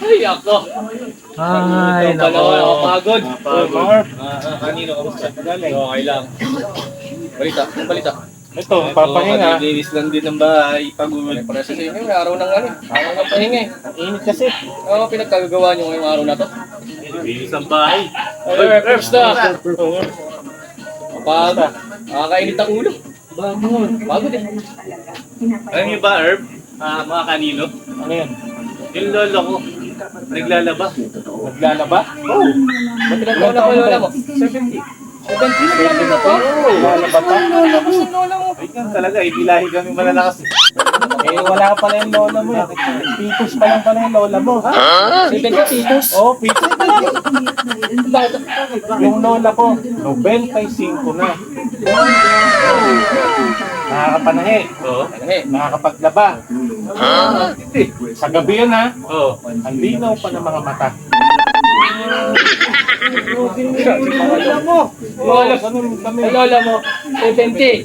Ay, ako. Ay, Ito pala, nako. pagod. Marv. Kanino ka basta? Okay lang. Balita, yung balita. Ito, papahinga. Linis lang din ng bahay. Pagod. Para sa inyo, may araw ng ano. Araw ng pahinga eh. Init kasi. Oo, pinagkagagawa nyo ngayong araw na to. Linis ang bahay. Ay, kamusta? Pagod. Nakakainit ang ulo. Pagod eh. Alam niyo ba, Herb? Mga kanino? Ano yan? Yung lolo ko, naglalaba. Naglalaba? Oo. Ba't pinagkauna ko lola mo? 70. 70 na po? Naglalaba pa? Lola mo. Ay, yan talaga, ibilahi kami malalakas. Eh, wala pala yung lola mo. Pitos pa lang pala yung lola mo. 70 titos. Oo, pitos pa lang. Yung lola ko, 95 na. Nakakapanahe. Oo. Nakakapaglaba. Sa gabi yan ha. Oo. Ang linaw pa ng mga mata. Lola mo. Lola Lola mo, 70.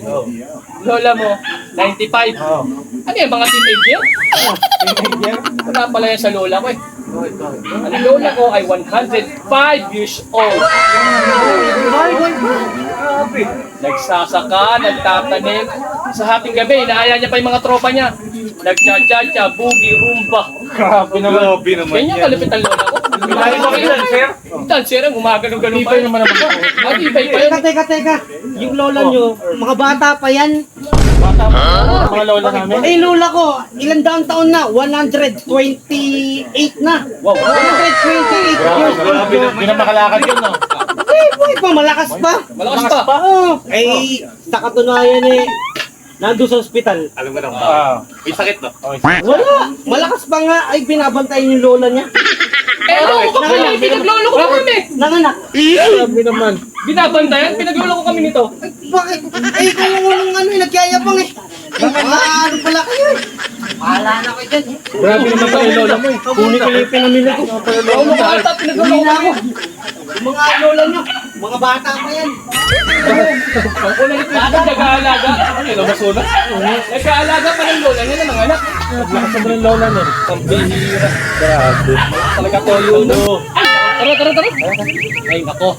Lola mo, 95. Oo. Ano yan, mga teenager? Teenager? Wala pala yan sa lola ko eh. Ang lola ko ay 105 years old. Nagsasaka, nagtatanim. Sa hating gabi, inaaya niya pa yung mga tropa niya. Nagcha-cha-cha, boogie, rumba. Grabe naman. Grabe naman Ganyan kalapit ang lola ko. Bilahi ba kayo dyan, sir? Dancer, ang gumagano-gano pa. Tibay naman naman ako. Matibay pa yun. Teka. Yung lola nyo, mga bata pa yan. Bata pa. Mga lola namin. Eh, lola ko, ilang daang taon na? 128 na. Wow. 128 Grabe years. naman. Hindi na makalakad yun, no? Eh, buhay pa, malakas pa. Malakas pa. Oo. Eh, sa katunayan eh, nandun sa ospital. Alam mo na ba? Ah. May sakit, no? Okay. Wala, malakas pa nga. Ay, binabantayan yung lola niya. Eh, loko ko kami, pinaglolo ko kami. Nanganak. Grabe naman. Binabantayan, pinaglolo ko kami nito. Bakit? Eh, kung ano, nagyayabang eh. Ano pala kayo eh. Wala na kayo dyan. Grabe naman pala yung lola mo eh. Kunin ko lang yung pinamili ko. Oo, mga ata, pinaglolo Hindi ko na kami. ako. Yung mga lola nyo, mga bata pa yan. Ang una nito, nag-aalaga. Ano yun, masuna? Nag-aalaga pa ng lola niya ng mga anak. Lakas naman yung lola nun. Ang bihira. Grabe. Talaga to yun. Tara. Ay, nako.